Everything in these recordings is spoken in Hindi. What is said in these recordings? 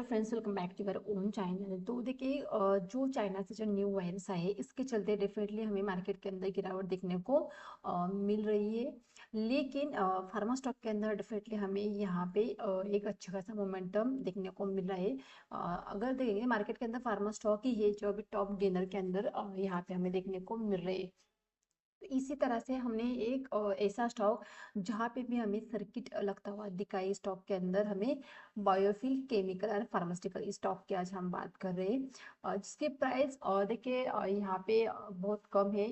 Friends, welcome back to your own channel. तो देखिए, जो चाइना से जो न्यू वायरस आए इसके चलते डेफिनेटली हमें मार्केट के अंदर गिरावट देखने को मिल रही है। लेकिन फार्मा स्टॉक के अंदर डेफिनेटली हमें यहाँ पे एक अच्छा खासा मोमेंटम देखने को मिल रहा है। अगर देखेंगे मार्केट के अंदर फार्मा स्टॉक ही है जो अभी टॉप गेनर के अंदर यहाँ पे हमें देखने को मिल रहे हैं। तो इसी तरह से हमने एक ऐसा स्टॉक जहाँ पे भी हमें सर्किट लगता हुआ दिखाई, स्टॉक के अंदर हमें बायोफिल केमिकल और फार्मास्यूटिकल स्टॉक की आज हम बात कर रहे हैं, जिसके प्राइस देखिए यहाँ पे बहुत कम है।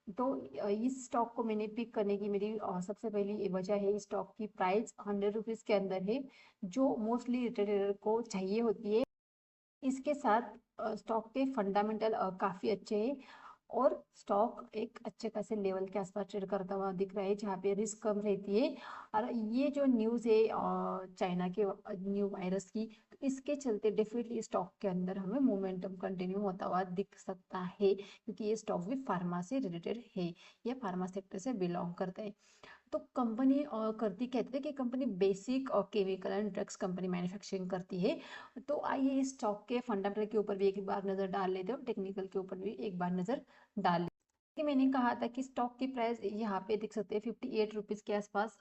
तो इस स्टॉक को मैंने पिक करने की मेरी सबसे पहली वजह है, इस स्टॉक की प्राइस 100 रुपीज़ के अंदर है, जो मोस्टली रिटेलर को चाहिए होती है। इसके साथ स्टॉक के फंडामेंटल काफ़ी अच्छे हैं और स्टॉक एक अच्छे खासे लेवल के आसपास ट्रेड करता हुआ दिख रहा है, जहाँ पे रिस्क कम रहती है। और ये जो न्यूज़ है चाइना के न्यू वायरस की, तो इसके चलते डेफिनेटली स्टॉक के अंदर हमें मोमेंटम कंटिन्यू होता हुआ दिख सकता है, क्योंकि ये स्टॉक भी फार्मा से रिलेटेड है या फार्मा सेक्टर से बिलोंग करता है। तो कंपनी करती कहते हैं कि कंपनी बेसिक और chemical and drugs company manufacturing करती है। तो आइए इस स्टॉक के फंडामेंटल के ऊपर भी एक बार नज़र डाल लेते हैं और टेक्निकल के ऊपर भी एक बार नज़र डाल लेते हैं। कि मैंने कहा था कि स्टॉक की प्राइस यहाँ पे देख सकते हैं 58 रुपीज़ के आसपास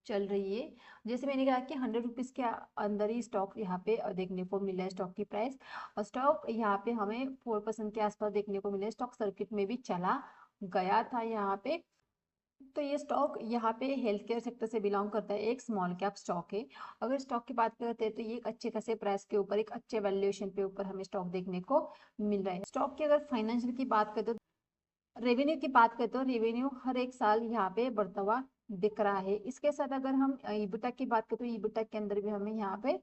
चल रही है। जैसे मैंने कहा कि 100 रुपीज़ के अंदर ही स्टॉक यहाँ पे देखने को मिला है स्टॉक की प्राइस। और स्टॉक यहाँ पे हमें 4% के आसपास देखने को मिला है। स्टॉक सर्किट में भी चला गया था यहाँ पे। तो ये स्टॉक यहाँ पे हेल्थ केयर सेक्टर से बिलोंग करता है, एक स्मॉल कैप स्टॉक है। अगर स्टॉक की बात करते हैं तो ये एक अच्छे खासे प्राइस के ऊपर, एक अच्छे वैल्यूएशन पे ऊपर हमें स्टॉक देखने को मिल रहा है। स्टॉक की अगर फाइनेंशियल की बात करें तो रेवेन्यू की बात करें तो रेवेन्यू हर एक साल यहाँ पे बढ़ता हुआ दिख रहा है। इसके साथ अगर हम ईबिटा की बात करें तो ईबिटा के अंदर भी हमें यहाँ पे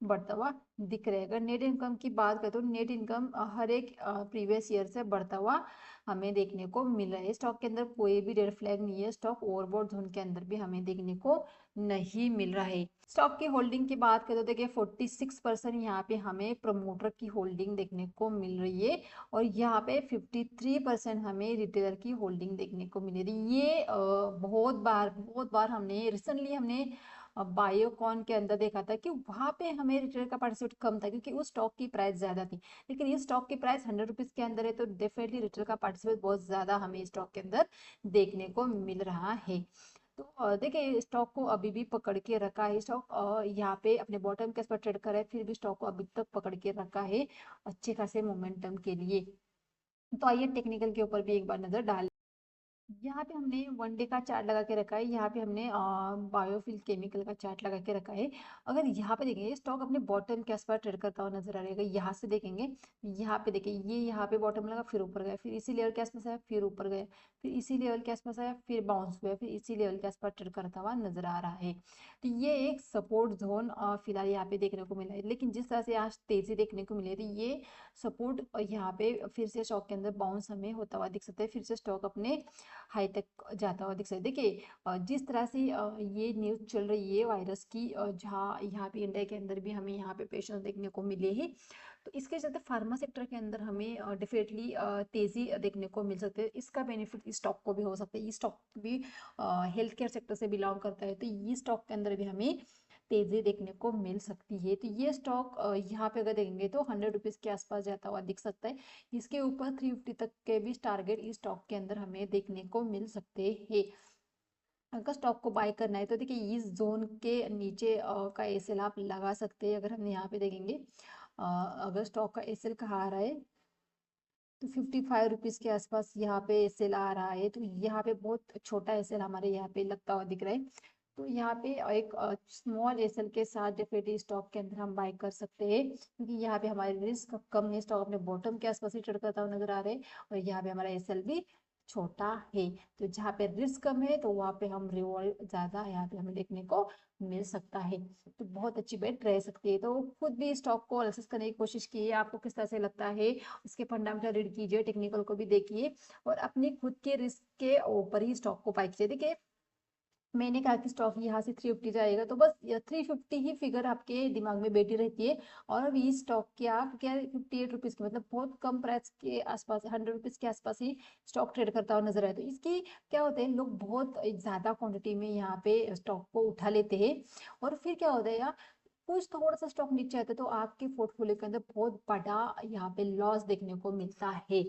बढ़ता हुआ दिख रहा है। अगर नेट इनकम की बात करें तो नेट इनकम हर एक प्रीवियस ईयर से बढ़ता हुआ हमें देखने को मिल रहा है। स्टॉक के अंदर कोई भी रेड फ्लैग नहीं है, स्टॉक ओवरबॉट जोन के अंदर भी हमें देखने को नहीं मिल रहा है। स्टॉक की होल्डिंग की बात करें तो देखिए 46% यहाँ पे हमें प्रमोटर की होल्डिंग देखने को मिल रही है और यहाँ पे 53% हमें रिटेलर की होल्डिंग देखने को मिल रही है। ये बहुत बार हमने रिसेंटली हमने बायोकॉन के अंदर देखा था कि वहां पे हमें रिटेलर का पार्टिसिपेट कम था, क्योंकि उस स्टॉक की प्राइस ज्यादा थी। लेकिन ये स्टॉक की प्राइस 100 रुपीज के अंदर है, तो डेफिनेटली रिटेलर का पार्टिसिपेट बहुत ज्यादा हमें स्टॉक के अंदर देखने को मिल रहा है। तो देखिए स्टॉक को अभी भी पकड़ के रखा है। स्टॉक यहाँ पे अपने बॉटम के पर ट्रेड कर रहा है, फिर भी स्टॉक को अभी तक पकड़ के रखा है अच्छे खासे मोमेंटम के लिए। तो आइए टेक्निकल के ऊपर भी एक बार नजर डाल। यहाँ पे हमने वन डे का चार्ट लगा के रखा है, यहाँ पे हमने बायोफिल केमिकल का चार्ट लगा के रखा है। अगर यहाँ पे देखेंगे स्टॉक अपने बॉटम के आसपास ट्रेड करता हुआ नजर आ रहेगा। यहाँ से देखेंगे, यहाँ पे देखिए ये यहाँ पे बॉटम लगा, फिर ऊपर गया, फिर इसी लेवल के आसपास आया, फिर ऊपर गया, फिर इसी लेवल के आसपास आया, फिर बाउंस हुआ, फिर इसी लेवल के आसपास ट्रेड करता हुआ नजर आ रहा है। तो ये एक सपोर्ट जोन फिलहाल यहाँ पे देखने को मिला है। लेकिन जिस तरह से आज तेजी देखने को मिली थी, ये सपोर्ट यहाँ पे फिर से स्टॉक के अंदर बाउंस हमें होता हुआ दिख सकता है, फिर से स्टॉक अपने हाई तक जाता हुआ दिख सकता है। देखिए जिस तरह से ये न्यूज़ चल रही है वायरस की, जहाँ यहाँ पे इंडिया के अंदर भी हमें यहाँ पे पेशेंट्स देखने को मिले हैं, तो इसके चलते फार्मा सेक्टर के अंदर हमें डेफिनेटली तेजी देखने को मिल सकती है। इसका बेनिफिट इस स्टॉक को भी हो सकता है। ये स्टॉक भी हेल्थ केयर सेक्टर से बिलोंग करता है, तो ये स्टॉक के अंदर भी हमें तेजी देखने को मिल सकती है। तो ये स्टॉक यहाँ पे अगर देखेंगे तो 100 रुपीज़ के आसपास जाता हुआ दिख सकता है। इसके ऊपर 350 तक के भी टारगेट इस स्टॉक के अंदर हमें देखने को मिल सकते हैं। अगर स्टॉक को बाय करना है तो देखिए इस जोन के नीचे का एसएल आप लगा सकते हैं। अगर हम यहाँ पे देखेंगे अगर स्टॉक का एसएल कहाँ आ रहा है तो 55 रुपीज़ के आसपास यहाँ पे एसएल आ रहा है। तो यहाँ पे बहुत छोटा एसएल हमारे यहाँ पे लगता हुआ दिख रहा है। तो यहाँ पे एक स्मॉल एसएल के साथ डेफिनेटली स्टॉक के अंदर हम बाय कर सकते हैं, क्योंकि यहाँ पे हमारे रिस्क कम है। स्टॉक अपने बॉटम के आसपास ही ट्रेड करता हुआ नजर आ रहा है और यहाँ पे हमारा एसएल भी छोटा है। तो जहाँ पे रिस्क कम है तो वहाँ पे हम रिवॉर्ड ज्यादा यहाँ पे हमें देखने को मिल सकता है। तो बहुत अच्छी बेट रह सकती है। तो खुद भी स्टॉक को एनालिसिस करने की कोशिश कीजिए, आपको किस तरह से लगता है उसके फंडामेंटल रीड कीजिए, टेक्निकल को भी देखिए और अपनी खुद के रिस्क के ऊपर ही स्टॉक को बाय कीजिए। देखिए मैंने कहा कि स्टॉक यहाँ से 350 जाएगा, तो बस 350 ही फिगर आपके दिमाग में बैठी रहती है। और अभी इस स्टॉक की आप क्या 58 रुपीज़ की, मतलब बहुत कम प्राइस के आसपास, 100 रुपीज़ के आसपास ही स्टॉक ट्रेड करता हुआ नजर आए। तो इसकी क्या होता है, लोग बहुत ज्यादा क्वांटिटी में यहाँ पे स्टॉक को उठा लेते हैं और फिर क्या होता है यार, कुछ थोड़ा सा स्टॉक नीचे आता है तो आपके पोर्टफोलियो के अंदर बहुत बड़ा यहाँ पे लॉस देखने को मिलता है।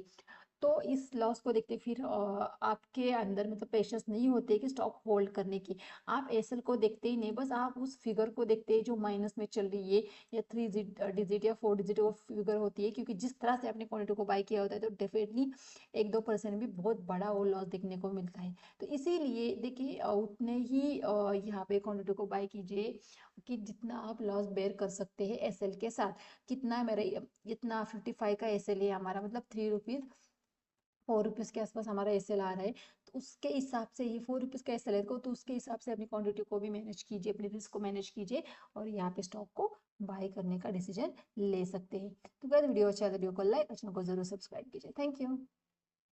तो इस लॉस को देखते फिर आपके अंदर मतलब पेशेंस नहीं होते कि स्टॉक होल्ड करने की। आप एसएल को देखते ही नहीं, बस आप उस फिगर को देखते हैं जो माइनस में चल रही है, या थ्री डिजिट या फोर डिजिट वो फिगर होती है, क्योंकि जिस तरह से आपने क्वांटिटी को बाय किया होता है तो डेफिनेटली 1-2% भी बहुत बड़ा वो लॉस देखने को मिलता है। तो इसीलिए देखिए उतने ही यहाँ पे क्वांटिटी को बाय कीजिए कि जितना आप लॉस बेयर कर सकते हैं एसएल के साथ। कितना मेरे इतना 55 का एसएल है हमारा, मतलब 3 रुपीज 4 रुपीज़ के आसपास हमारा एसएल आ रहा है, तो उसके हिसाब से ही 4 रुपीज़ का एसएल है को, तो उसके हिसाब से अपनी क्वांटिटी को भी मैनेज कीजिए, अपने रिस्क को मैनेज कीजिए और यहाँ पे स्टॉक को बाय करने का डिसीजन ले सकते हैं। तो अगर वीडियो अच्छा है तो वीडियो को लाइक और चैनल को जरूर सब्सक्राइब कीजिए। Thank you.